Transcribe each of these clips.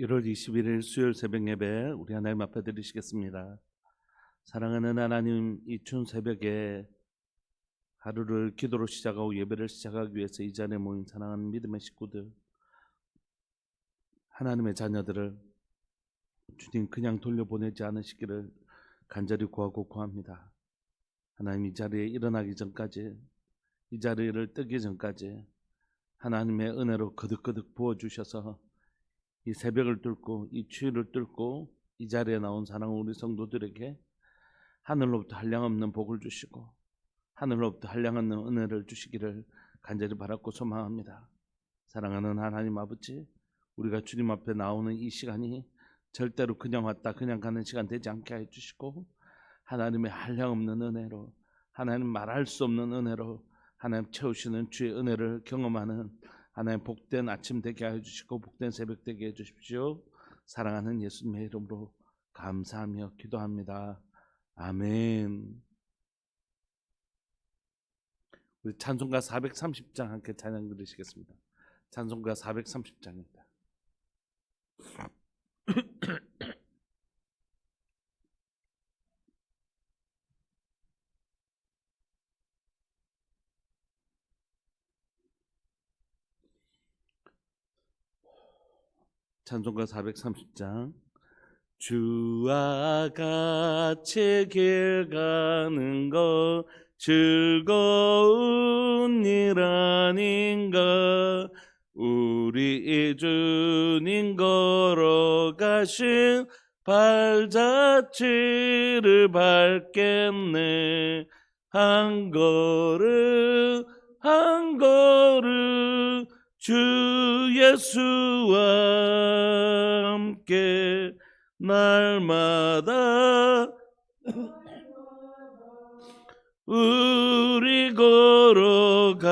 1월 21일 수요일 새벽 예배 우리 하나님 앞에 드리시겠습니다. 사랑하는 하나님, 이 추운 새벽에 하루를 기도로 시작하고 예배를 시작하기 위해서 이 자리에 모인 사랑하는 믿음의 식구들, 하나님의 자녀들을 주님 그냥 돌려보내지 않으시기를 간절히 구하고 구합니다. 하나님, 이 자리에 일어나기 전까지, 이 자리를 뜨기 전까지 하나님의 은혜로 거듭거듭 부어주셔서 이 새벽을 뚫고 이 추위를 뚫고 이 자리에 나온 사랑하는 우리 성도들에게 하늘로부터 한량없는 복을 주시고 하늘로부터 한량없는 은혜를 주시기를 간절히 바라고 소망합니다. 사랑하는 하나님 아버지, 우리가 주님 앞에 나오는 이 시간이 절대로 그냥 왔다 그냥 가는 시간 되지 않게 해주시고 하나님의 한량없는 은혜로, 하나님 말할 수 없는 은혜로 하나님 채우시는 주의 은혜를 경험하는 하나님 복된 아침 되게 해주시고 복된 새벽 되게 해주십시오. 사랑하는 예수님의 이름으로 감사하며 기도합니다. 아멘. 우리 찬송가 430장 함께 찬양 드리시겠습니다. 찬송가 430장입니다. 찬송가 430장. 주와 같이 길 가는 것 즐거운 일 아닌가. 우리 주님 걸어가신 발자취를 밟겠네. 한 걸음 한 걸음 주 예수와 함께 날마다 우리 걸어가리.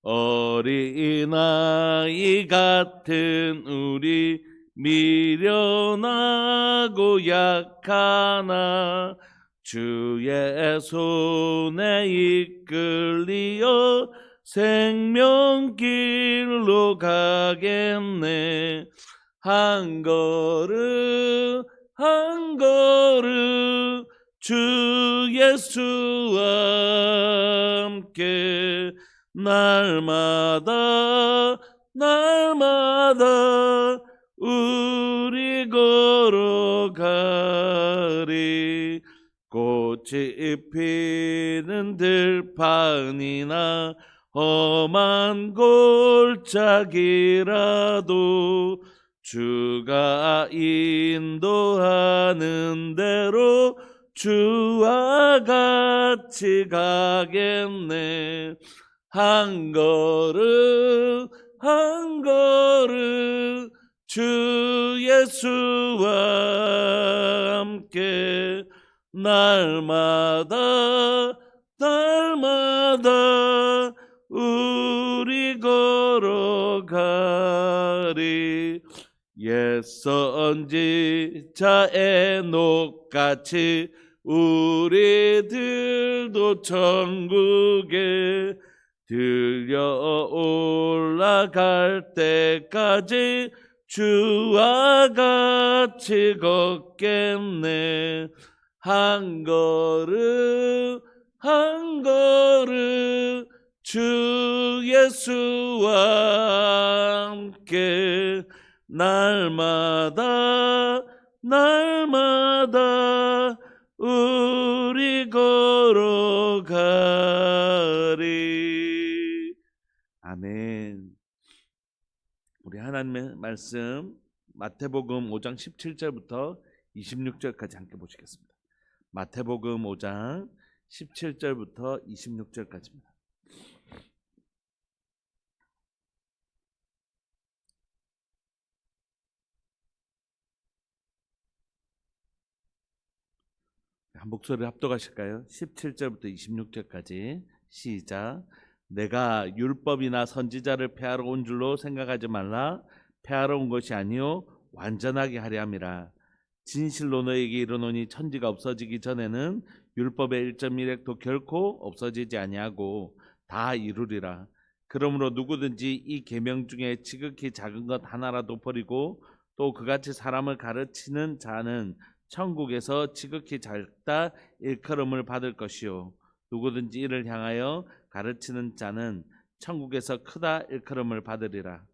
어린아이 같은 우리 미련하고 약하나 주의 손에 이끌리어 생명길로 가겠네. 한 걸음 한 걸음 주 예수와 함께 날마다 우리 걸어가리. 꽃이 피는 들판이나 험한 골짜기라도 주가 인도하는 대로 주와 같이 가겠네. 한 걸음 한 걸음 주 예수와 함께 날마다 우리 걸어가리. 옛 선지자의 녹같이 우리들도 천국에 들려 올라갈 때까지 주와 같이 걷겠네. 한 걸음 한 걸음 주 예수와 함께 날마다 우리 걸어가리. 아멘. 우리 하나님의 말씀 마태복음 5장 17절부터 26절까지 함께 보시겠습니다. 마태복음 5장 17절부터 26절까지입니다. 한 목소리 합독하실까요? 17절부터 26절까지 시작. 내가 율법이나 선지자를 폐하러 온 줄로 생각하지 말라. 폐하러 온 것이 아니요 완전하게 하려 함이라. 진실로 너에게 이르노니 천지가 없어지기 전에는 율법의 1.1획도 결코 없어지지 아니하고 다 이루리라. 그러므로 누구든지 이 계명 중에 지극히 작은 것 하나라도 버리고 또 그같이 사람을 가르치는 자는 천국에서 지극히 작다 일컬음을 받을 것이요 누구든지 이를 향하여 가르치는 자는 천국에서 크다 일컬음을 받으리라.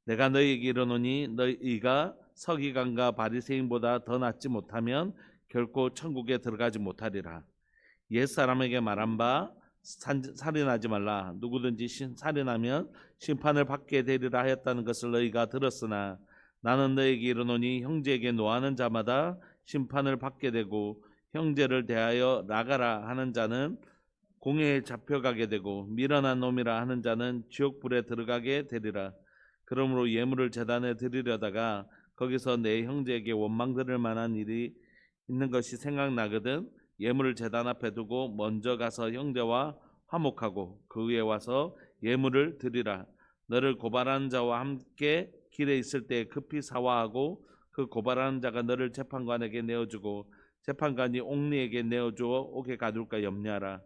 내가 너희에게 이르노니 너희가 서기관과 바리새인보다 더 낫지 못하면 결코 천국에 들어가지 못하리라. 옛사람에게 말한 바 살인하지 말라. 누구든지 살인하면 심판을 받게 되리라 하였다는 것을 너희가 들었으나 나는 너희에게 이르노니 형제에게 노하는 자마다 심판을 받게 되고 형제를 대하여 나가라 하는 자는 공회에 잡혀가게 되고 미련한 놈이라 하는 자는 지옥불에 들어가게 되리라. 그러므로 예물을 제단에 드리려다가 거기서 내 형제에게 원망 들을 만한 일이 있는 것이 생각나거든 예물을 제단 앞에 두고 먼저 가서 형제와 화목하고 그 위에 와서 예물을 드리라. 너를 고발하는 자와 함께 길에 있을 때 급히 사화하고 그 고발하는 자가 너를 재판관에게 내어주고 재판관이 옥리에게 내어주어 옥에 가둘까 염려하라.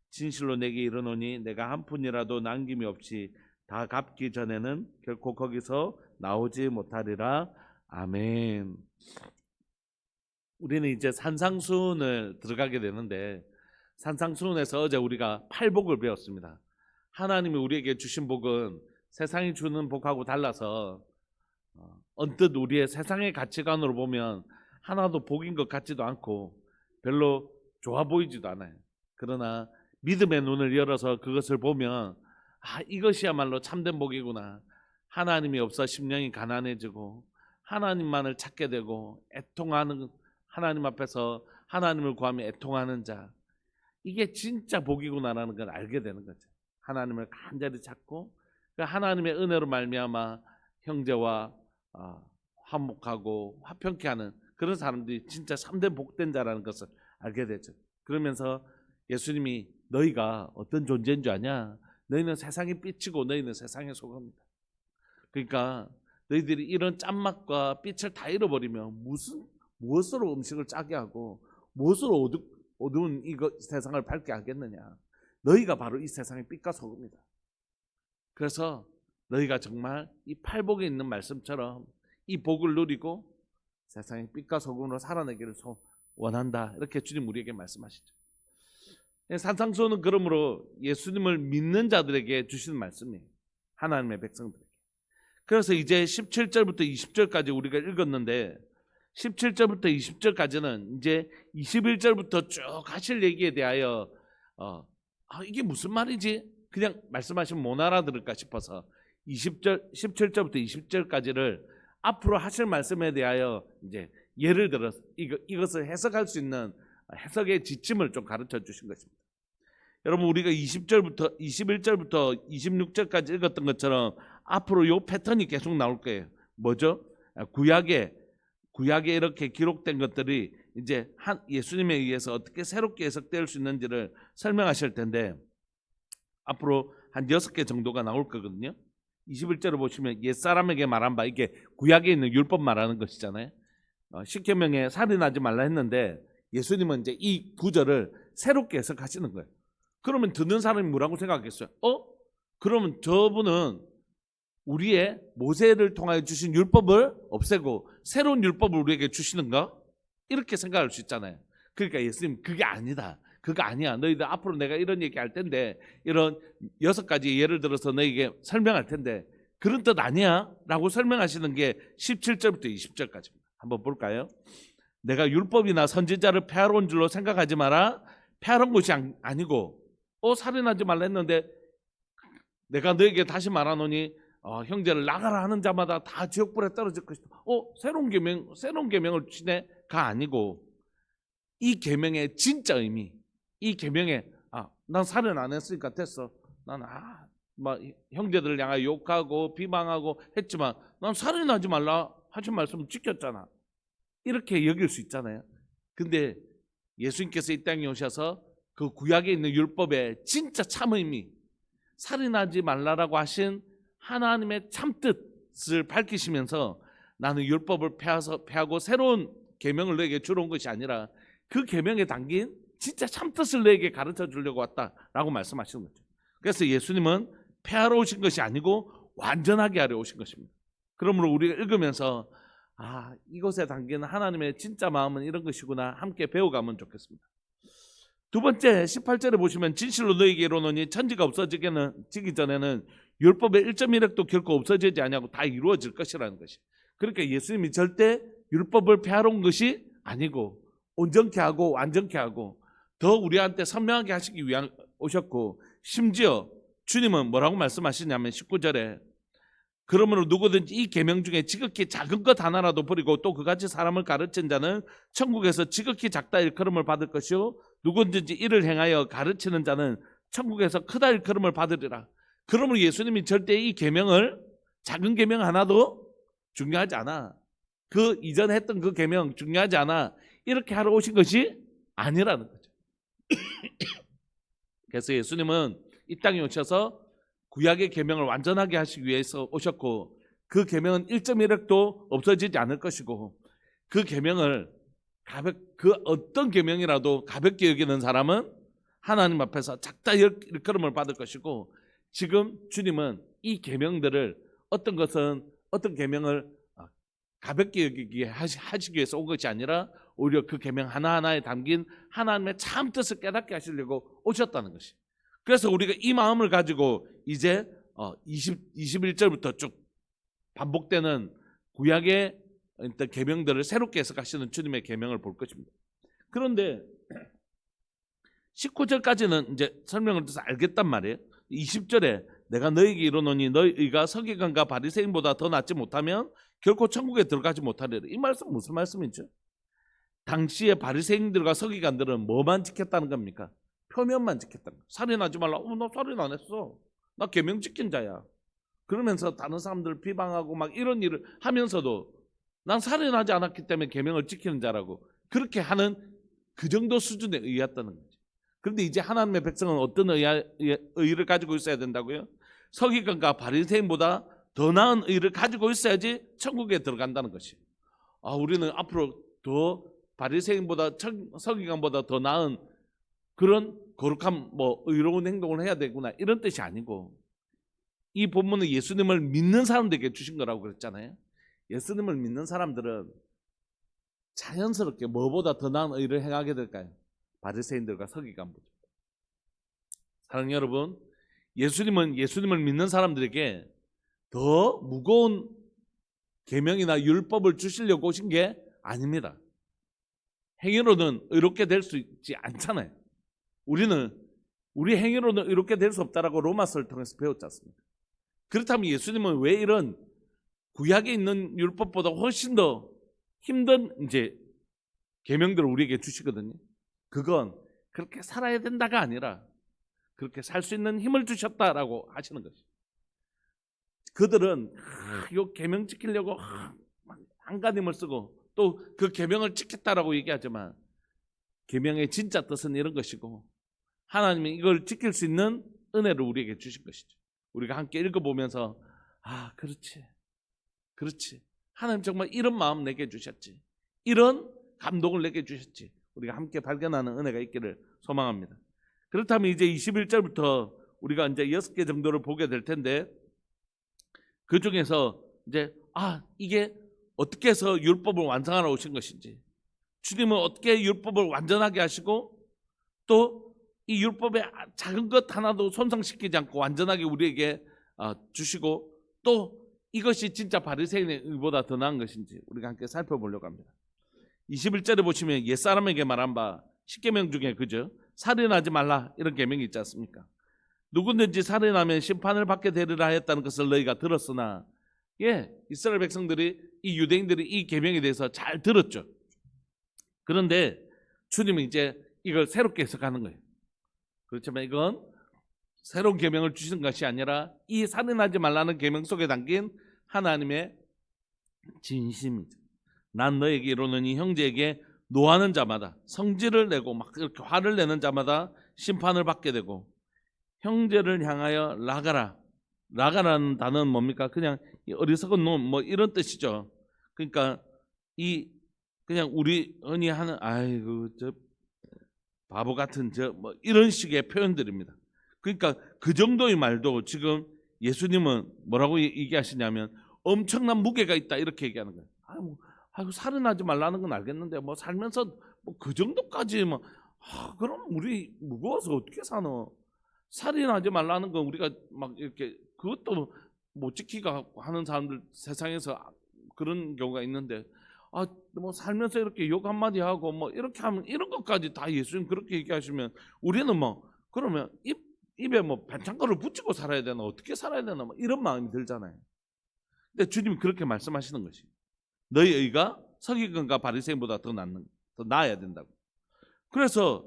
진실로 내게 이르노니 내가 한 푼이라도 남김이 없이 다 갚기 전에는 결코 거기서 나오지 못하리라. 아멘. 우리는 이제 산상수훈을 들어가게 되는데 산상수훈에서 어제 우리가 팔복을 배웠습니다. 하나님이 우리에게 주신 복은 세상이 주는 복하고 달라서 언뜻 우리의 세상의 가치관으로 보면 하나도 복인 것 같지도 않고 별로 좋아 보이지도 않아요. 그러나 믿음의 눈을 열어서 그것을 보면 이것이야말로 참된 복이구나. 하나님이 없어 심령이 가난해지고 하나님만을 찾게 되고 애통하는 하나님 앞에서 하나님을 구하며 애통하는 자, 이게 진짜 복이구나라는 걸 알게 되는 거죠. 하나님을 간절히 찾고 하나님의 은혜로 말미암아 형제와 화목하고 화평케 하는 그런 사람들이 진짜 참된 복된 자라는 것을 알게 되죠. 그러면서 예수님이 너희가 어떤 존재인 줄 아냐? 너희는 세상의 빛이고 너희는 세상의 소금이다. 그러니까 너희들이 이런 짠맛과 빛을 다 잃어버리면 무엇으로 음식을 짜게 하고 무엇으로 어두운 이거 세상을 밝게 하겠느냐. 너희가 바로 이 세상의 빛과 소금이다. 그래서 너희가 정말 이 팔복에 있는 말씀처럼 이 복을 누리고 세상의 빛과 소금으로 살아내기를 원한다. 이렇게 주님 우리에게 말씀하시죠. 산상수훈은 그러므로 예수님을 믿는 자들에게 주시는 말씀이에요. 하나님의 백성들에게. 그래서 이제 17절부터 20절까지 우리가 읽었는데 17절부터 20절까지는 이제 21절부터 쭉 하실 얘기에 대하여 이게 무슨 말이지? 그냥 말씀하시면 못 알아들을까 싶어서 17절부터 20절까지를 앞으로 하실 말씀에 대하여 이제 예를 들어서 이것을 해석할 수 있는 해석의 지침을 좀 가르쳐 주신 것입니다. 여러분 우리가 20절부터 21절부터 26절까지 읽었던 것처럼 앞으로 이 패턴이 계속 나올 거예요. 뭐죠? 구약에 이렇게 기록된 것들이 이제 예수님에 의해서 어떻게 새롭게 해석될 수 있는지를 설명하실 텐데 앞으로 한 6개 정도가 나올 거거든요. 21절을 보시면 옛사람에게 말한 바, 이게 구약에 있는 율법 말하는 것이잖아요. 10계명에 살인하지 말라 했는데 예수님은 이제 이 구절을 새롭게 해석하시는 거예요. 그러면 듣는 사람이 뭐라고 생각하겠어요? 그러면 저분은 우리의 모세를 통하여 주신 율법을 없애고 새로운 율법을 우리에게 주시는가? 이렇게 생각할 수 있잖아요. 그러니까 예수님 그게 아니다. 그거 아니야. 너희들 앞으로 내가 이런 얘기할 텐데 이런 6가지 예를 들어서 너희에게 설명할 텐데 그런 뜻 아니야? 라고 설명하시는 게 17절부터 20절까지입니다. 한번 볼까요? 내가 율법이나 선지자를 폐하러 온 줄로 생각하지 마라. 폐하러 온 것이 아니고 살인하지 말라 했는데 내가 너에게 다시 말하노니 형제를 나가라 하는 자마다 다 지옥불에 떨어질 것이다. 새로운 계명을 주시네가 아니고 이 계명의 진짜 의미, 이 계명에 난 살인 안 했으니까 됐어. 난 형제들을 향하여 욕하고 비방하고 했지만 난 살인하지 말라 하신 말씀을 지켰잖아. 이렇게 여길 수 있잖아요. 근데 예수님께서 이 땅에 오셔서 그 구약에 있는 율법의 진짜 참 의미, 살인하지 말라라고 하신 하나님의 참뜻을 밝히시면서 나는 율법을 폐하고 새로운 계명을 너에게 주러 온 것이 아니라 그 계명에 담긴 진짜 참뜻을 너에게 가르쳐 주려고 왔다라고 말씀하시는 거죠. 그래서 예수님은 폐하러 오신 것이 아니고 완전하게 하려 오신 것입니다. 그러므로 우리가 읽으면서 이것에 담긴 하나님의 진짜 마음은 이런 것이구나 함께 배워가면 좋겠습니다. 두 번째 18절에 보시면 진실로 너희에게 이르노니 천지가 없어지기 전에는 율법의 1.1획도 결코 없어지지 아니하고 다 이루어질 것이라는 것이. 그러니까 예수님이 절대 율법을 폐하러 온 것이 아니고 온전케 하고 완전케 하고 더 우리한테 선명하게 하시기 위한 오셨고, 심지어 주님은 뭐라고 말씀하시냐면 19절에 그러므로 누구든지 이 계명 중에 지극히 작은 것 하나라도 버리고 또 그같이 사람을 가르친 자는 천국에서 지극히 작다 일컬음을 받을 것이요 누구든지 이를 행하여 가르치는 자는 천국에서 크다 일컬음을 받으리라. 그러므로 예수님이 절대 이 계명을, 작은 계명 하나도 중요하지 않아, 그 이전에 했던 그 계명 중요하지 않아, 이렇게 하러 오신 것이 아니라는 거죠. 그래서 예수님은 이 땅에 오셔서 구약의 계명을 완전하게 하시기 위해서 오셨고, 그 계명은 1.1획도 없어지지 않을 것이고, 그 계명을 그 어떤 계명이라도 가볍게 여기는 사람은 하나님 앞에서 작다 일컬음을 받을 것이고, 지금 주님은 이 계명들을 어떤 계명을 가볍게 여기게 하시기 위해서 온 것이 아니라 오히려 그 계명 하나하나에 담긴 하나님의 참 뜻을 깨닫게 하시려고 오셨다는 것이. 그래서 우리가 이 마음을 가지고 이제 21절부터 쭉 반복되는 구약의 계명들을 새롭게 해석하시는 주님의 계명을 볼 것입니다. 그런데 19절까지는 이제 설명을 해서 알겠단 말이에요. 20절에 내가 너희에게 이르노니 너희가 서기관과 바리새인보다 더 낫지 못하면 결코 천국에 들어가지 못하리라. 이 말씀 무슨 말씀이죠? 당시에 바리새인들과 서기관들은 뭐만 지켰다는 겁니까? 표면만 지켰다는 거예요. 살인하지 말라. 나 살인 안 했어. 나 계명 지킨 자야. 그러면서 다른 사람들 비방하고 막 이런 일을 하면서도 난 살인하지 않았기 때문에 계명을 지키는 자라고 그렇게 하는 그 정도 수준의 의였다는 거죠. 그런데 이제 하나님의 백성은 어떤 의를 가지고 있어야 된다고요? 서기관과 바리새인보다 더 나은 의를 가지고 있어야지 천국에 들어간다는 것이. 우리는 앞으로 더 바리새인보다 서기관보다 더 나은 그런 거룩한 의로운 행동을 해야 되구나, 이런 뜻이 아니고, 이 본문은 예수님을 믿는 사람들에게 주신 거라고 그랬잖아요. 예수님을 믿는 사람들은 자연스럽게 뭐보다 더 나은 의를 행하게 될까요? 바리새인들과 서기관보다. 사랑하는 여러분, 예수님은 예수님을 믿는 사람들에게 더 무거운 계명이나 율법을 주시려고 오신 게 아닙니다. 행위로는 의롭게 될 수 있지 않잖아요. 우리는 우리 행위로는 의롭게 될 수 없다라고 로마서를 통해서 배웠지 않습니까? 그렇다면 예수님은 왜 이런 구약에 있는 율법보다 훨씬 더 힘든 이제 계명들을 우리에게 주시거든요. 그건 그렇게 살아야 된다가 아니라 그렇게 살 수 있는 힘을 주셨다라고 하시는 것이죠. 그들은 이 계명 지키려고 한가님을 쓰고 또 그 계명을 지켰다라고 얘기하지만 계명의 진짜 뜻은 이런 것이고, 하나님이 이걸 지킬 수 있는 은혜를 우리에게 주신 것이죠. 우리가 함께 읽어보면서 그렇지, 하나님 정말 이런 마음 내게 주셨지, 이런 감동을 내게 주셨지, 우리가 함께 발견하는 은혜가 있기를 소망합니다. 그렇다면 이제 21절부터 우리가 이제 6개 정도를 보게 될 텐데, 그 중에서 이제 이게 어떻게 해서 율법을 완성하러 오신 것인지, 주님은 어떻게 율법을 완전하게 하시고 또 이 율법의 작은 것 하나도 손상시키지 않고 완전하게 우리에게 주시고, 또 이것이 진짜 바리새인의 의보다 더 나은 것인지 우리가 함께 살펴보려고 합니다. 21절에 보시면 옛사람에게 말한 바 10계명 중에 그죠? 살인하지 말라, 이런 계명이 있지 않습니까? 누구든지 살인하면 심판을 받게 되리라 했다는 것을 너희가 들었으나, 이스라엘 백성들이, 이 유대인들이 이 계명에 대해서 잘 들었죠. 그런데 주님은 이제 이걸 새롭게 해석하는 거예요. 그렇지만 이건 새로운 계명을 주신 것이 아니라 이 살인하지 말라는 계명 속에 담긴 하나님의 진심이죠. 난 너에게 이르노니 형제에게 노하는 자마다, 성질을 내고 막 이렇게 화를 내는 자마다 심판을 받게 되고, 형제를 향하여 라가라는 단어는 뭡니까? 그냥 어리석은 놈 이런 뜻이죠. 그러니까 그냥 우리 흔히 하는 저 바보 같은 이런 식의 표현들입니다. 그러니까 그 정도의 말도 지금 예수님은 뭐라고 얘기하시냐면 엄청난 무게가 있다 이렇게 얘기하는 거예요. 아이고 살인하지 말라는 건 알겠는데 뭐 살면서 뭐 그 정도까지 뭐 그럼 우리 무거워서 어떻게 사노? 살인하지 말라는 건 우리가 막 이렇게 그것도 못 지키고 하는 사람들 세상에서 그런 경우가 있는데 뭐 살면서 이렇게 욕 한마디 하고 뭐 이렇게 하면 이런 것까지 다 예수님 그렇게 얘기하시면 우리는 뭐 그러면 입에 뭐 반창고를 붙이고 살아야 되나 어떻게 살아야 되나 뭐 이런 마음이 들잖아요. 근데 주님이 그렇게 말씀하시는 것이 너희 의가 서기관과 바리새인보다 더 나아야 된다고. 그래서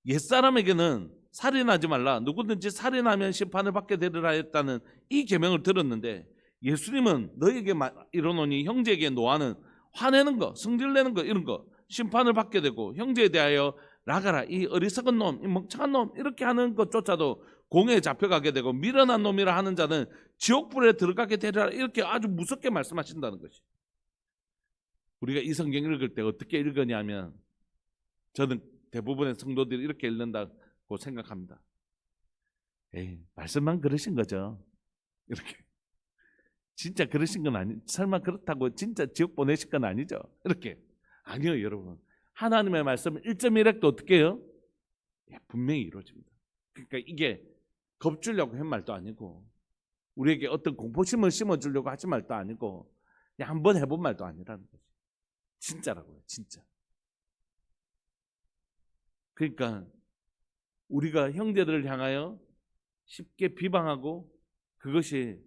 옛사람에게는 살인하지 말라 누구든지 살인하면 심판을 받게 되리라 했다는 이 계명을 들었는데 예수님은 너희에게 이르노니 형제에게 노하는 화내는 거, 성질내는 거 이런 거 심판을 받게 되고 형제에 대하여 나가라 이 어리석은 놈, 이 멍청한 놈 이렇게 하는 것조차도 공회에 잡혀가게 되고 미련한 놈이라 하는 자는 지옥불에 들어가게 되리라 이렇게 아주 무섭게 말씀하신다는 것이. 우리가 이 성경 읽을 때 어떻게 읽으냐면 저는 대부분의 성도들이 이렇게 읽는다고 생각합니다. 말씀만 그러신 거죠. 이렇게. 진짜 그러신 건 아니, 설마 그렇다고 진짜 지옥 보내실 건 아니죠? 이렇게. 아니요, 여러분. 하나님의 말씀은 1.1핵도 어떻게 해요? 분명히 이루어집니다. 그러니까 이게 겁주려고 한 말도 아니고 우리에게 어떤 공포심을 심어주려고 하지 말도 아니고 그냥 한번 해본 말도 아니라는 거죠. 진짜라고요, 진짜. 그러니까 우리가 형제들을 향하여 쉽게 비방하고 그것이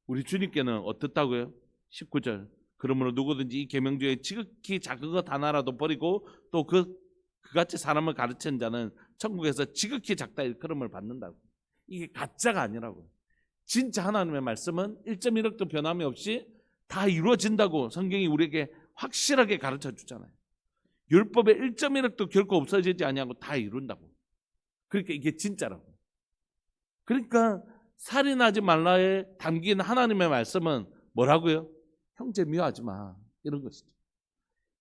우리 주님께는 어떻다고요? 19절 그러므로 누구든지 이 계명 중에 지극히 작은 것 하나라도 버리고 또 그같이 사람을 가르치는 자는 천국에서 지극히 작다 일컬음을 받는다고. 이게 가짜가 아니라고. 진짜 하나님의 말씀은 1.1억도 변함이 없이 다 이루어진다고 성경이 우리에게 확실하게 가르쳐 주잖아요. 율법의 1.1억도 결코 없어지지 아니하고 다 이룬다고. 그러니까 이게 진짜라고. 그러니까 살인하지 말라에 담긴 하나님의 말씀은 뭐라고요? 형제 미워하지 마 이런 것이죠.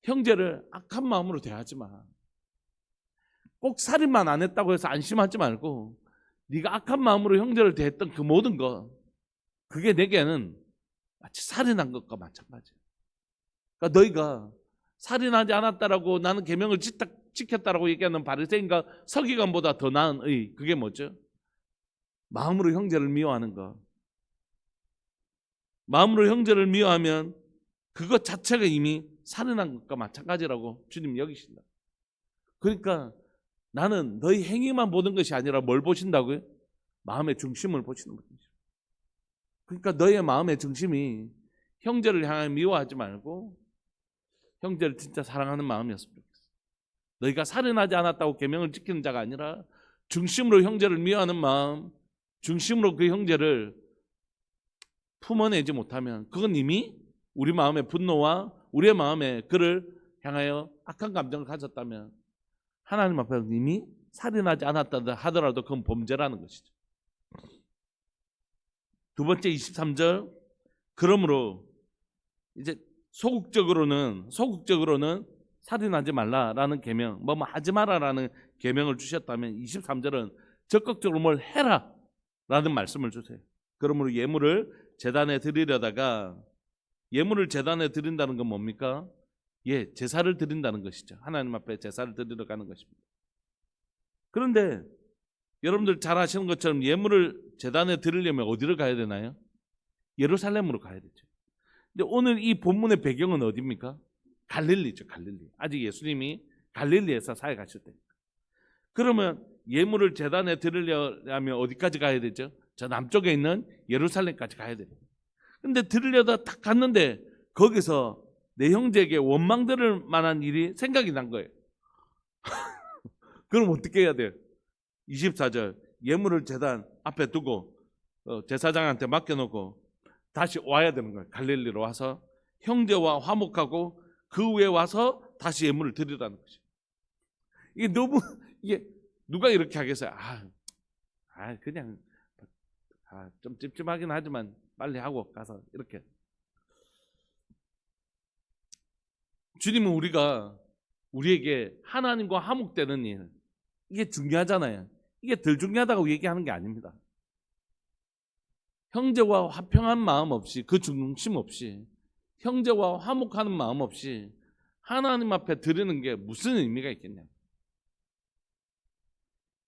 형제를 악한 마음으로 대하지 마. 꼭 살인만 안 했다고 해서 안심하지 말고 네가 악한 마음으로 형제를 대했던 그 모든 것 그게 내게는 마치 살인한 것과 마찬가지예요. 그러니까 너희가 살인하지 않았다라고 나는 계명을 지켰다라고 얘기하는 바리새인과 서기관보다 더 나은 의 그게 뭐죠? 마음으로 형제를 미워하는 것. 마음으로 형제를 미워하면 그것 자체가 이미 살인한 것과 마찬가지라고 주님 여기신다. 그러니까 나는 너희 행위만 보는 것이 아니라 뭘 보신다고요? 마음의 중심을 보시는 거죠. 그러니까 너의 마음의 중심이 형제를 향해 미워하지 말고 형제를 진짜 사랑하는 마음이었으면 좋겠어. 너희가 살인하지 않았다고 계명을 지키는 자가 아니라 중심으로 형제를 미워하는 마음, 중심으로 그 형제를 품어내지 못하면 그건 이미 우리 마음의 분노와 우리의 마음에 그를 향하여 악한 감정을 가졌다면 하나님 앞에 이미 살인하지 않았다 하더라도 그건 범죄라는 것이죠. 두 번째 23절 그러므로 이제 소극적으로는 살인하지 말라라는 계명, 뭐 하지 마라라는 계명을 주셨다면 23절은 적극적으로 뭘 해라라는 말씀을 주세요. 그러므로 예물을 제단에 드리려다가 예물을 제단에 드린다는 건 뭡니까? 제사를 드린다는 것이죠. 하나님 앞에 제사를 드리러 가는 것입니다. 그런데 여러분들 잘 아시는 것처럼 예물을 제단에 드리려면 어디로 가야 되나요? 예루살렘으로 가야 되죠. 근데 오늘 이 본문의 배경은 어디입니까? 갈릴리죠, 갈릴리. 아직 예수님이 갈릴리에서 사역하실 때입니다. 그러면 예물을 제단에 드리려면 어디까지 가야 되죠? 저 남쪽에 있는 예루살렘까지 가야 됩니다. 근데 드리려다 딱 갔는데 거기서 내 형제에게 원망 들을 만한 일이 생각이 난 거예요. 그럼 어떻게 해야 돼요? 24절 예물을 제단 앞에 두고 제사장한테 맡겨놓고 다시 와야 되는 거예요. 갈릴리로 와서 형제와 화목하고 그 후에 와서 다시 예물을 드리라는 것이죠. 이게 누가 이렇게 하겠어요? 그냥 좀 찝찝하긴 하지만 빨리 하고 가서 이렇게. 주님은 우리에게 하나님과 화목되는 일 이게 중요하잖아요. 이게 덜 중요하다고 얘기하는 게 아닙니다. 형제와 화평한 마음 없이, 그 중심 없이, 형제와 화목하는 마음 없이 하나님 앞에 드리는 게 무슨 의미가 있겠냐.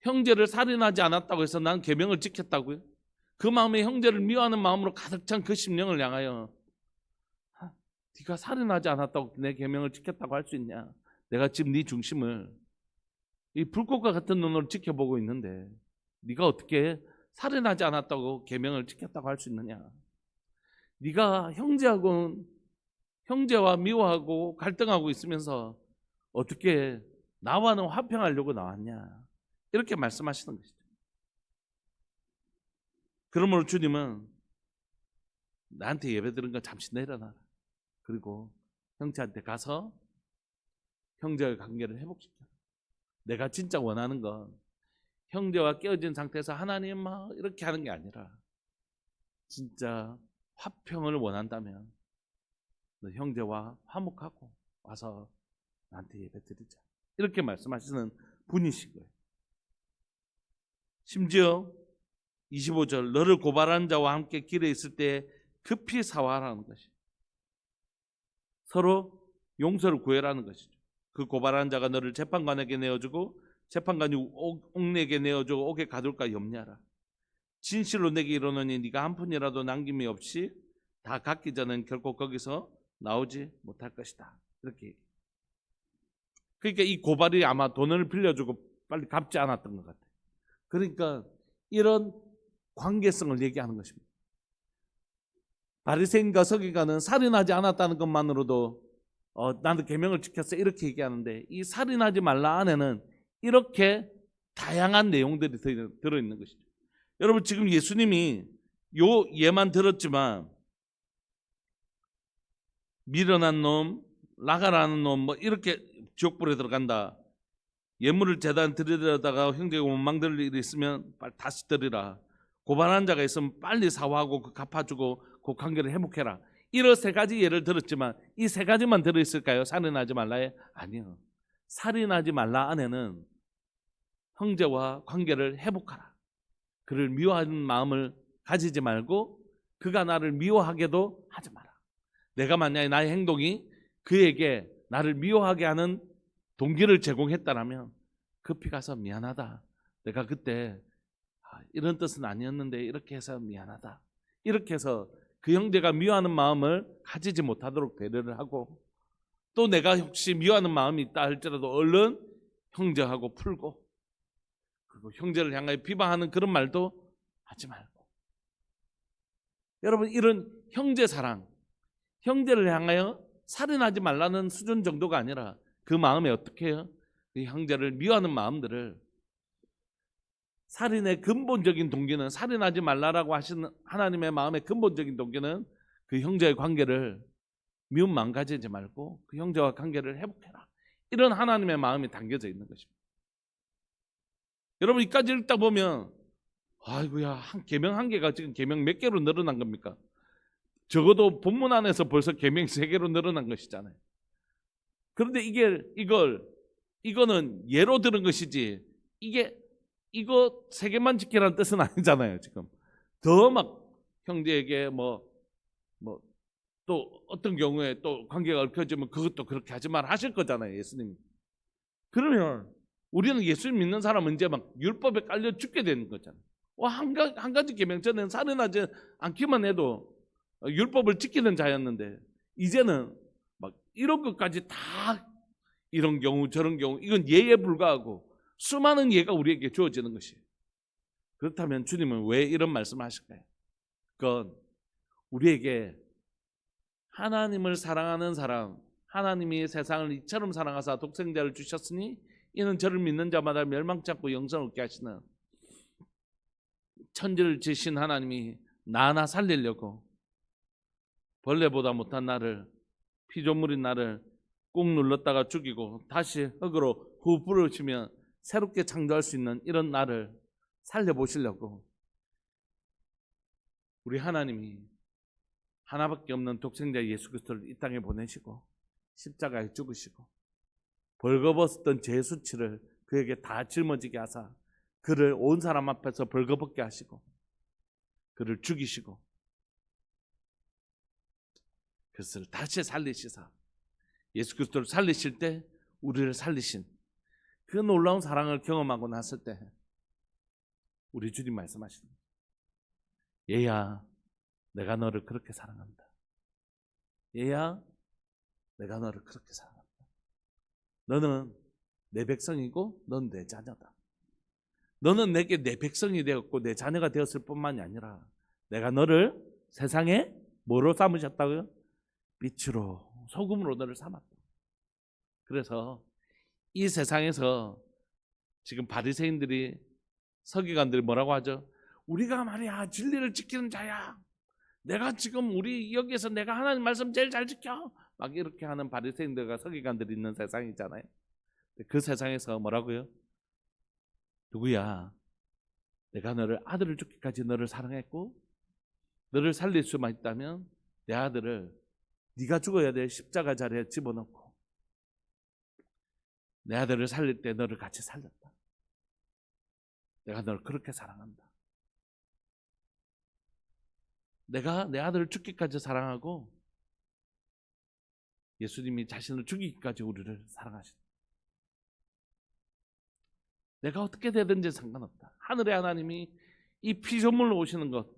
형제를 살인하지 않았다고 해서 난 계명을 지켰다고요? 그 마음에 형제를 미워하는 마음으로 가득 찬 그 심령을 향하여 네가 살인하지 않았다고 내 계명을 지켰다고 할 수 있냐? 내가 지금 네 중심을 이 불꽃과 같은 눈으로 지켜보고 있는데 네가 어떻게 살인하지 않았다고 계명을 지켰다고 할 수 있느냐? 네가 형제와 미워하고 갈등하고 있으면서 어떻게 나와는 화평하려고 나왔냐? 이렇게 말씀하시는 것이죠. 그러므로 주님은 나한테 예배드린 거 잠시 내려놔라. 그리고 형제한테 가서 형제의 관계를 회복시켜. 내가 진짜 원하는 건 형제와 깨어진 상태에서 하나님 막 이렇게 하는 게 아니라 진짜 화평을 원한다면 너 형제와 화목하고 와서 나한테 예배드리자. 이렇게 말씀하시는 분이신 거예요. 심지어 25절 너를 고발한 자와 함께 길에 있을 때 급히 사화하라는 것이 서로 용서를 구해라는 것이죠. 그 고발한 자가 너를 재판관에게 내어주고 재판관이 옥내에게 내어주고 옥에 가둘까 염려하라. 진실로 내게 이르노니 네가 한 푼이라도 남김이 없이 다 갚기 전엔 결코 거기서 나오지 못할 것이다. 이렇게. 그러니까 이 고발이 아마 돈을 빌려주고 빨리 갚지 않았던 것 같아요. 그러니까 이런 관계성을 얘기하는 것입니다. 바리새인과 서기관은 살인하지 않았다는 것만으로도 나도 계명을 지켰어 이렇게 얘기하는데 이 살인하지 말라 안에는 이렇게 다양한 내용들이 들어있는 것이죠. 여러분 지금 예수님이 요 예만 들었지만 미련한 놈, 나가라는 놈 뭐 이렇게 지옥불에 들어간다. 예물을 제단 드리려다가 형제가 원망될 일이 있으면 빨리 다시 드리라. 고발한 자가 있으면 빨리 사과하고 그 갚아주고 그 관계를 회복해라. 이런 세 가지 예를 들었지만 이 세 가지만 들어있을까요? 살인하지 말라에? 아니요. 살인하지 말라 안에는 형제와 관계를 회복하라. 그를 미워하는 마음을 가지지 말고 그가 나를 미워하게도 하지 마라. 내가 만약에 나의 행동이 그에게 나를 미워하게 하는 동기를 제공했다라면 급히 가서 미안하다. 내가 그때 이런 뜻은 아니었는데 이렇게 해서 미안하다. 이렇게 해서 그 형제가 미워하는 마음을 가지지 못하도록 배려를 하고 또 내가 혹시 미워하는 마음이 있다 할지라도 얼른 형제하고 풀고 그리고 형제를 향하여 비방하는 그런 말도 하지 말고 여러분 이런 형제 사랑 형제를 향하여 살인하지 말라는 수준 정도가 아니라 그 마음에 어떻게 해요? 그 형제를 미워하는 마음들을 살인의 근본적인 동기는 살인하지 말라라고 하시는 하나님의 마음의 근본적인 동기는 그 형제의 관계를 미움 망가지지 말고 그 형제와 관계를 회복해라. 이런 하나님의 마음이 담겨져 있는 것입니다. 여러분 이까지 읽다 보면 아이고야 계명 한 개가 지금 계명 몇 개로 늘어난 겁니까? 적어도 본문 안에서 벌써 계명 3개로 늘어난 것이잖아요. 그런데 이거는 예로 들은 것이지 이거 3개만 지키라는 뜻은 아니잖아요. 지금 더 막 형제에게 또 어떤 경우에 또 관계가 얽혀지면 그것도 그렇게 하지 말 하실 거잖아요. 예수님. 그러면 우리는 예수님 믿는 사람은 이제 막 율법에 깔려 죽게 되는 거잖아요. 한 가지 계명 전에는 살인하지 않기만 해도 율법을 지키는 자였는데 이제는 막 이런 것까지 다 이런 경우 저런 경우 이건 예에 불과하고 수많은 예가 우리에게 주어지는 것이에요. 그렇다면 주님은 왜 이런 말씀을 하실까요? 그건 우리에게 하나님을 사랑하는 사람 하나님이 세상을 이처럼 사랑하사 독생자를 주셨으니 이는 저를 믿는 자마다 멸망치 않고 영생을 얻게 하시는 천지를 지으신 하나님이 나 하나 살리려고 벌레보다 못한 나를 피조물인 나를 꾹 눌렀다가 죽이고 다시 흙으로 후 부르시면 새롭게 창조할 수 있는 이런 나를 살려보시려고 우리 하나님이 하나밖에 없는 독생자 예수 그리스도를 이 땅에 보내시고 십자가에 죽으시고 벌거벗었던 죄 수치를 그에게 다 짊어지게 하사 그를 온 사람 앞에서 벌거벗게 하시고 그를 죽이시고 그것을 다시 살리시사 예수 그리스도를 살리실 때 우리를 살리신 그 놀라운 사랑을 경험하고 났을 때 우리 주님 말씀하십니다. 얘야 내가 너를 그렇게 사랑한다. 얘야 내가 너를 그렇게 사랑한다. 너는 내 백성이고 넌 내 자녀다. 너는 내게 내 백성이 되었고 내 자녀가 되었을 뿐만이 아니라 내가 너를 세상에 뭐로 삼으셨다고요? 빛으로 소금으로 너를 삼았다. 그래서 이 세상에서 지금 바리새인들이 서기관들이 뭐라고 하죠? 우리가 말이야 진리를 지키는 자야. 내가 지금 우리 여기에서 내가 하나님 말씀 제일 잘 지켜. 막 이렇게 하는 바리새인들과 서기관들이 있는 세상이잖아요. 그 세상에서 뭐라고요? 누구야? 내가 너를 아들을 죽기까지 너를 사랑했고 너를 살릴 수만 있다면 내 아들을 네가 죽어야 될 십자가 자리에 집어넣고 내 아들을 살릴 때 너를 같이 살렸다. 내가 너를 그렇게 사랑한다. 내가 내 아들을 죽기까지 사랑하고 예수님이 자신을 죽이기까지 우리를 사랑하신다. 내가 어떻게 되든지 상관없다. 하늘의 하나님이 이 피조물로 오시는 것,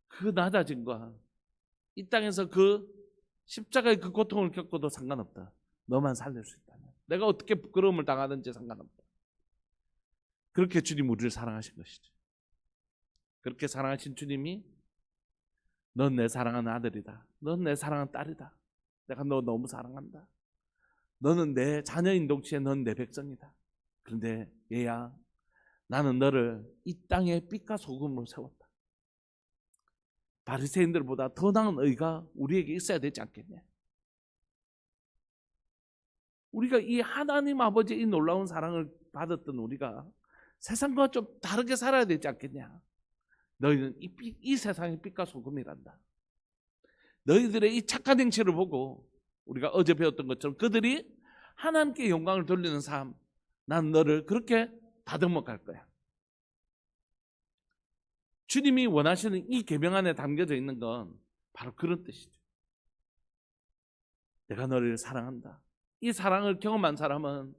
그 낮아짐과 이 땅에서 그 십자가의 그 고통을 겪어도 상관없다. 너만 살릴 수 있다면 내가 어떻게 부끄러움을 당하든지 상관없다. 그렇게 주님 우리를 사랑하신 것이죠. 그렇게 사랑하신 주님이 넌 내 사랑하는 아들이다. 넌 내 사랑하는 딸이다. 내가 너 너무 사랑한다. 너는 내 자녀인 동시에 넌 내 백성이다. 그런데 얘야 나는 너를 이 땅에 빛과 소금으로 세웠다. 바리새인들보다 더 나은 의가 우리에게 있어야 되지 않겠냐? 우리가 이 하나님 아버지의 이 놀라운 사랑을 받았던 우리가 세상과 좀 다르게 살아야 되지 않겠냐? 너희는 이 세상의 빛과 소금이란다. 너희들의 이 착한 행실을 보고 우리가 어제 배웠던 것처럼 그들이 하나님께 영광을 돌리는 삶, 난 너를 그렇게 다듬어 갈 거야. 주님이 원하시는 이 계명 안에 담겨져 있는 건 바로 그런 뜻이죠. 내가 너를 사랑한다. 이 사랑을 경험한 사람은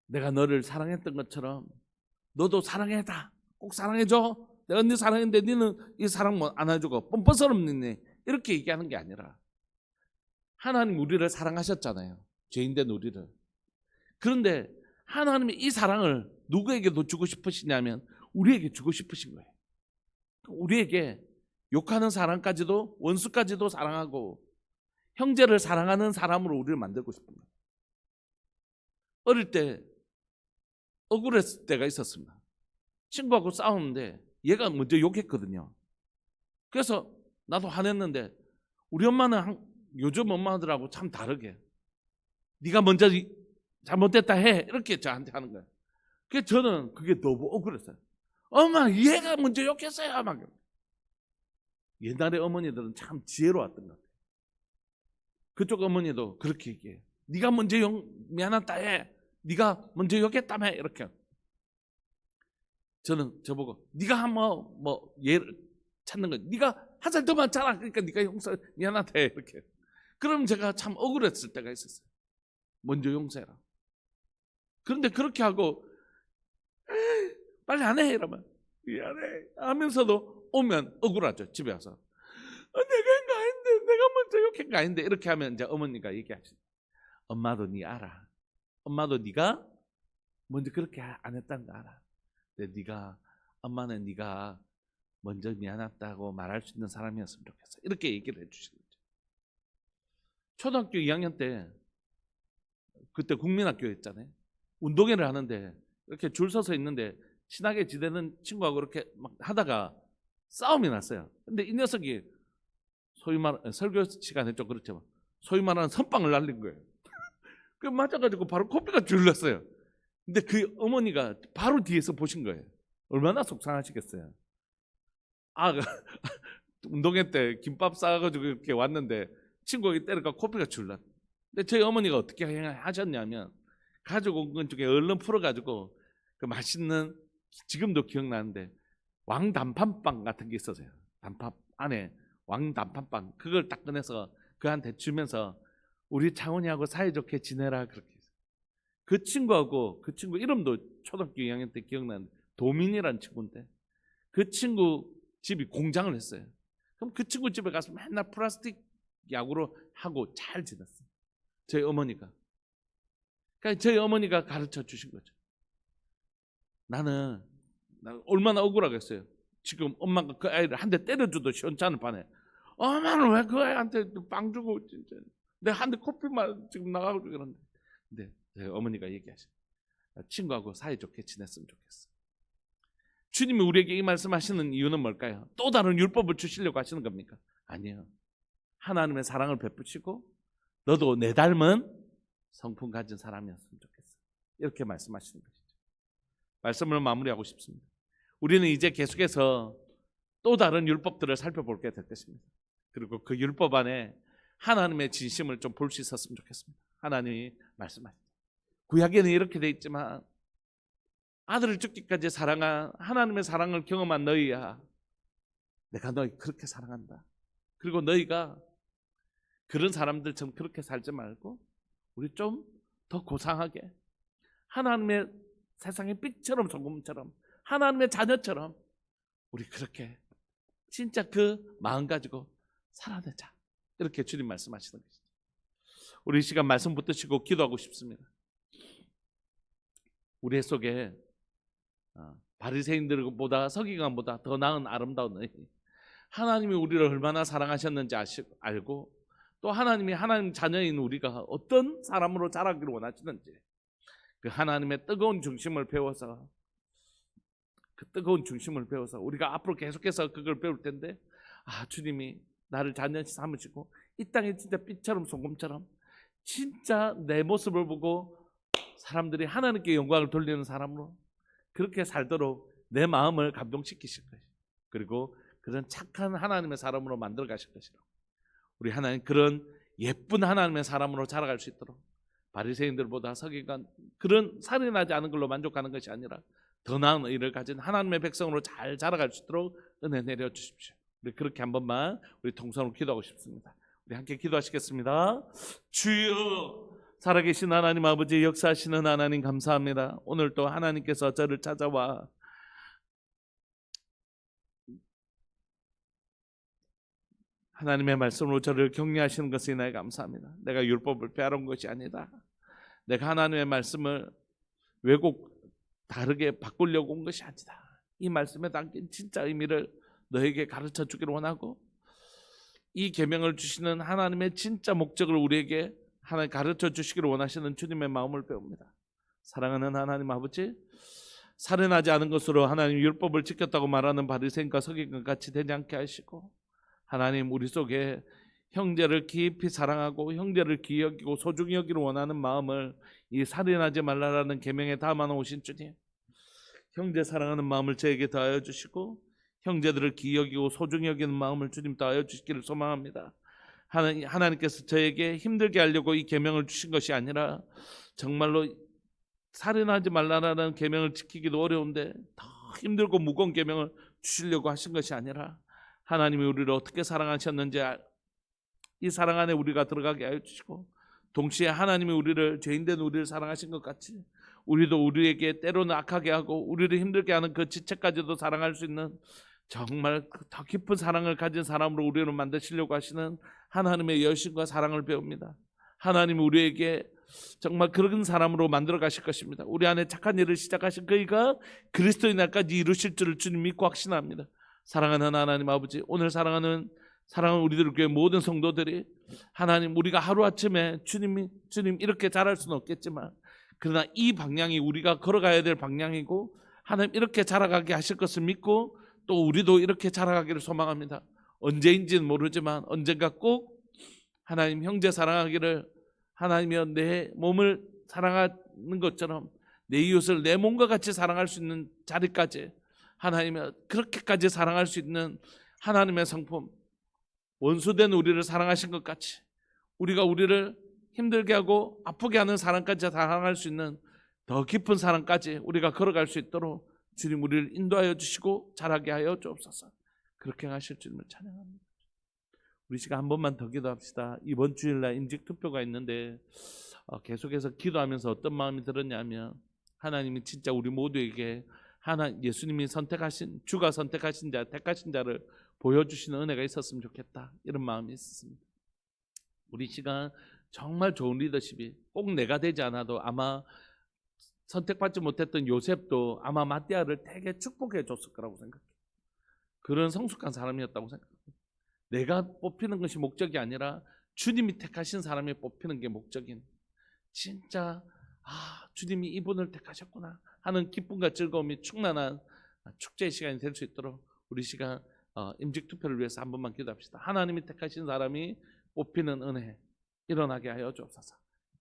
내가 너를 사랑했던 것처럼 너도 사랑해다. 꼭 사랑해줘. 내가 네 사랑했는데 너는 이 사랑 안 해주고 뻔뻔스럽네. 이렇게 얘기하는 게 아니라 하나님 우리를 사랑하셨잖아요. 죄인된 우리를. 그런데 하나님이 이 사랑을 누구에게도 주고 싶으시냐면 우리에게 주고 싶으신 거예요. 우리에게 욕하는 사람까지도 원수까지도 사랑하고 형제를 사랑하는 사람으로 우리를 만들고 싶은 거예요. 어릴 때 억울했을 때가 있었습니다. 친구하고 싸우는데 얘가 먼저 욕했거든요. 그래서 나도 화냈는데 우리 엄마는 요즘 엄마들하고 참 다르게 네가 먼저 잘못됐다 해 이렇게 저한테 하는 거예요. 그래서 저는 그게 너무 억울했어요. 엄마 얘가 먼저 욕했어요. 막. 옛날에 어머니들은 참 지혜로웠던 것 같아요. 그쪽 어머니도 그렇게 얘기해요. 네가 먼저 미안하다 해. 네가 먼저 욕했다며 이렇게. 저는 저보고 네가 한번 뭐 얘를 찾는 거. 네가 한 살 더 많잖아. 그러니까 네가 미안하다 해 이렇게. 그럼 제가 참 억울했을 때가 있었어요. 먼저 용서해라. 그런데 그렇게 하고 빨리 안 해 이러면 미안해 하면서도 오면 억울하죠. 집에 와서 내가 한 거 아닌데 내가 먼저 욕한 거 아닌데 이렇게 하면 이제 어머니가 얘기하시죠. 엄마도 네 알아. 엄마도 네가 먼저 그렇게 안 했다는 거 알아. 근데 엄마는 네가 먼저 미안하다고 말할 수 있는 사람이었으면 좋겠어. 이렇게 얘기를 해주시는 거죠. 초등학교 2학년 때 그때 국민학교였잖아요. 운동회를 하는데 이렇게 줄 서서 있는데 친하게 지내는 친구하고 이렇게 막 하다가 싸움이 났어요. 근데 이 녀석이 소위 말하는 설교 시간에 좀 그렇죠. 소위 말하는 선빵을 날린 거예요. 그 맞아가지고 바로 코피가 줄렀어요. 근데 그 어머니가 바로 뒤에서 보신 거예요. 얼마나 속상하시겠어요. 운동회 때 김밥 싸가지고 이렇게 왔는데 친구가 때리니까 코피가 줄렀. 근데 저희 어머니가 어떻게 하셨냐면 가지고 온 건 쪽에 얼른 풀어가지고 그 맛있는, 지금도 기억나는데 왕단팥빵 같은 게 있었어요. 단팥 안에 왕단팥빵, 그걸 딱 꺼내서 그한테 주면서 우리 창훈이하고 사이좋게 지내라 그렇게 했어요. 그 친구하고, 그 친구 이름도 초등학교 2학년 때 기억나는데 도민이라는 친구인데, 그 친구 집이 공장을 했어요. 그럼 그 친구 집에 가서 맨날 플라스틱 야구로 하고 잘 지냈어요. 저희 어머니가. 그러니까 저희 어머니가 가르쳐 주신 거죠. 나는 얼마나 억울하겠어요. 지금 엄마가 그 아이를 한 대 때려줘도 시원찮을 판에 엄마는 왜 그 아이한테 빵 주고, 진짜 내가 한 대 커피만 지금 나가고 그러는데. 근데 저희 어머니가 얘기하셔. 친구하고 사이좋게 지냈으면 좋겠어. 주님이 우리에게 이 말씀하시는 이유는 뭘까요? 또 다른 율법을 주시려고 하시는 겁니까? 아니에요. 하나님의 사랑을 베푸시고 너도 내 닮은 성품 가진 사람이었으면 좋겠어. 이렇게 말씀하시는 것이죠. 말씀을 마무리하고 싶습니다. 우리는 이제 계속해서 또 다른 율법들을 살펴보게 될 것입니다. 그리고 그 율법 안에 하나님의 진심을 좀 볼 수 있었으면 좋겠습니다. 하나님이 말씀하시죠. 구약에는 이렇게 돼 있지만 아들을 죽기까지 사랑한 하나님의 사랑을 경험한 너희야, 내가 너희 그렇게 사랑한다. 그리고 너희가 그런 사람들처럼 그렇게 살지 말고 우리 좀 더 고상하게 하나님의 세상의 빛처럼 소금처럼 하나님의 자녀처럼 우리 그렇게 진짜 그 마음 가지고 살아내자. 이렇게 주님 말씀하시는 것이죠. 우리 이 시간 말씀 붙드시고 기도하고 싶습니다. 우리 속에 바리새인들보다 서기관보다 더 나은 아름다운 너희, 하나님이 우리를 얼마나 사랑하셨는지 알고 또 하나님이 하나님 자녀인 우리가 어떤 사람으로 자라기를 원하시는지 그 하나님의 뜨거운 중심을 배워서, 그 뜨거운 중심을 배워서 우리가 앞으로 계속해서 그걸 배울 텐데, 주님이 나를 자녀 삼으시고 이 땅에 진짜 빛처럼 소금처럼 진짜 내 모습을 보고 사람들이 하나님께 영광을 돌리는 사람으로 그렇게 살도록 내 마음을 감동시키실 것이고, 그리고 그런 착한 하나님의 사람으로 만들어 가실 것이라고. 우리 하나님 그런 예쁜 하나님의 사람으로 자라갈 수 있도록 바리새인들보다 서기관 그런 살인하지 않은 걸로 만족하는 것이 아니라 더 나은 의를 가진 하나님의 백성으로 잘 자라갈 수 있도록 은혜 내려 주십시오. 우리 그렇게 한 번만 우리 통성으로 기도하고 싶습니다. 우리 함께 기도하시겠습니다. 주여, 살아계신 하나님 아버지, 역사하시는 하나님 감사합니다. 오늘 또 하나님께서 저를 찾아와 하나님의 말씀으로 저를 격려하시는 것에 나에 감사합니다. 내가 율법을 빼앗은 것이 아니다. 내가 하나님의 말씀을 왜곡 다르게 바꾸려고 온 것이 아니다. 이 말씀에 담긴 진짜 의미를 너에게 가르쳐 주기를 원하고, 이 계명을 주시는 하나님의 진짜 목적을 우리에게 하나님 가르쳐 주시기를 원하시는 주님의 마음을 배웁니다. 사랑하는 하나님 아버지, 살인하지 않은 것으로 하나님 율법을 지켰다고 말하는 바리새인과 서기관 같이 되지 않게 하시고, 하나님 우리 속에 형제를 깊이 사랑하고 형제를 귀히 여기고 소중히 여기를 원하는 마음을 이 살인하지 말라라는 계명에 담아 놓으신 주님, 형제 사랑하는 마음을 저에게 더하여 주시고 형제들을 귀히 여기고 소중히 여기는 마음을 주님 더하여 주시기를 소망합니다. 하나님께서 저에게 힘들게 하려고 이 계명을 주신 것이 아니라 정말로 살인하지 말라라는 계명을 지키기도 어려운데 더 힘들고 무거운 계명을 주시려고 하신 것이 아니라 하나님이 우리를 어떻게 사랑하셨는지 이 사랑 안에 우리가 들어가게 하여 주시고, 동시에 하나님이 우리를 죄인된 우리를 사랑하신 것 같이 우리도 우리에게 때로는 악하게 하고 우리를 힘들게 하는 그 지체까지도 사랑할 수 있는 정말 더 깊은 사랑을 가진 사람으로 우리를 만드시려고 하시는 하나님의 여신과 사랑을 배웁니다. 하나님이 우리에게 정말 그런 사람으로 만들어 가실 것입니다. 우리 안에 착한 일을 시작하신 그이가 그리스도의 날까지 이루실 줄을 주님 믿고 확신합니다. 사랑하는 하나님 아버지, 오늘 사랑하는 우리들 교회 모든 성도들이 하나님, 우리가 하루아침에 주님 이렇게 잘할 수는 없겠지만 그러나 이 방향이 우리가 걸어가야 될 방향이고 하나님 이렇게 자라가게 하실 것을 믿고 또 우리도 이렇게 자라가기를 소망합니다. 언제인지는 모르지만 언젠가 꼭 하나님 형제 사랑하기를, 하나님이여 내 몸을 사랑하는 것처럼 내 이웃을 내 몸과 같이 사랑할 수 있는 자리까지 하나님이여 그렇게까지 사랑할 수 있는 하나님의 성품, 원수된 우리를 사랑하신 것 같이 우리가 우리를 힘들게 하고 아프게 하는 사람까지 사랑할 수 있는 더 깊은 사랑까지 우리가 걸어갈 수 있도록 주님 우리를 인도하여 주시고 자라게 하여 주옵소서. 그렇게 하실 주님을 찬양합니다. 우리 시간 한 번만 더 기도합시다. 이번 주일날 임직 투표가 있는데 계속해서 기도하면서 어떤 마음이 들었냐면 하나님이 진짜 우리 모두에게 예수님이 선택하신 주가 선택하신 자 택하신 자를 보여주시는 은혜가 있었으면 좋겠다, 이런 마음이 있었습니다. 우리 시간 정말 좋은 리더십이 꼭 내가 되지 않아도 아마 선택받지 못했던 요셉도 아마 마띠아를 되게 축복해 줬을 거라고 생각해요. 그런 성숙한 사람이었다고 생각합니다. 내가 뽑히는 것이 목적이 아니라 주님이 택하신 사람이 뽑히는 게 목적인, 진짜 주님이 이분을 택하셨구나 하는 기쁨과 즐거움이 충만한 축제의 시간이 될 수 있도록 우리 시간 임직 투표를 위해서 한 번만 기도합시다. 하나님이 택하신 사람이 뽑히는 은혜 일어나게 하여 주옵소서.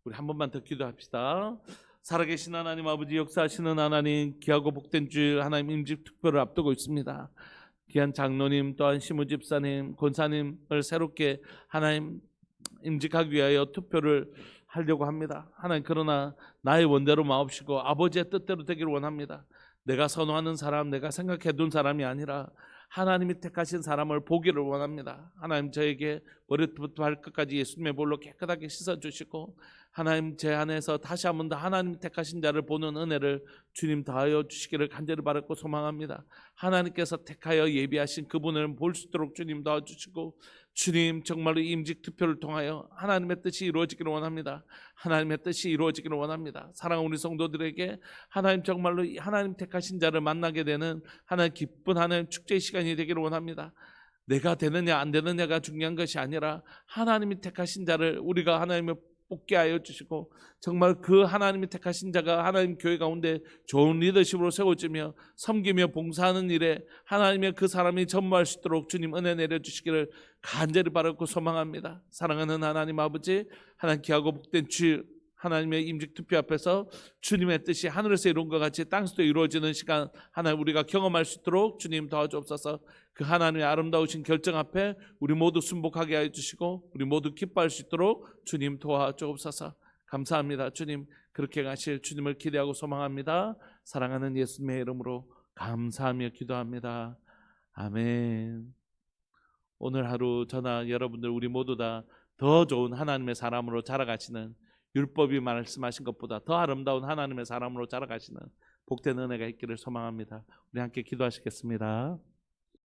우리 한 번만 더 기도합시다. 살아계신 하나님 아버지, 역사하시는 하나님, 귀하고 복된 주일 하나님 임직 투표를 앞두고 있습니다. 귀한 장로님 또한 시무 집사님, 권사님을 새롭게 하나님 임직하기 위하여 투표를 하려고 합니다. 하나님, 그러나 나의 원대로 마옵시고 아버지의 뜻대로 되기를 원합니다. 내가 선호하는 사람, 내가 생각해둔 사람이 아니라 하나님이 택하신 사람을 보기를 원합니다. 하나님, 저에게 머리부터 발끝까지 예수님의 볼로 깨끗하게 씻어주시고 하나님, 제 안에서 다시 한번 더 하나님 택하신 자를 보는 은혜를 주님 더하여 주시기를 간절히 바랐고 소망합니다. 하나님께서 택하여 예비하신 그분을 볼 수 있도록 주님 도와주시고, 주님 정말로 임직 투표를 통하여 하나님의 뜻이 이루어지기를 원합니다. 하나님의 뜻이 이루어지기를 원합니다. 사랑하는 우리 성도들에게 하나님 정말로 하나님 택하신 자를 만나게 되는 하나님 기쁜 하나님 축제의 시간이 되기를 원합니다. 내가 되느냐 안 되느냐가 중요한 것이 아니라 하나님이 택하신 자를 우리가 하나님의 뽑게 하여 주시고, 정말 그 하나님이 택하신 자가 하나님 교회 가운데 좋은 리더십으로 세워지며 섬기며 봉사하는 일에 하나님의 그 사람이 전무할 수 있도록 주님 은혜 내려주시기를 간절히 바라고 소망합니다. 사랑하는 하나님 아버지, 하나님 귀하고 복된 주 하나님의 임직 투표 앞에서 주님의 뜻이 하늘에서 이룬 것 같이 땅에서도 이루어지는 시간 하나님 우리가 경험할 수 있도록 주님 도와주옵소서. 그 하나님의 아름다우신 결정 앞에 우리 모두 순복하게 해주시고 우리 모두 기뻐할 수 있도록 주님 도와주옵소서. 감사합니다. 주님, 그렇게 가실 주님을 기대하고 소망합니다. 사랑하는 예수님의 이름으로 감사하며 기도합니다. 아멘. 오늘 하루 저나 여러분들 우리 모두 다 더 좋은 하나님의 사람으로 자라가시는, 율법이 말씀하신 것보다 더 아름다운 하나님의 사람으로 자라가시는 복된 은혜가 있기를 소망합니다. 우리 함께 기도하시겠습니다.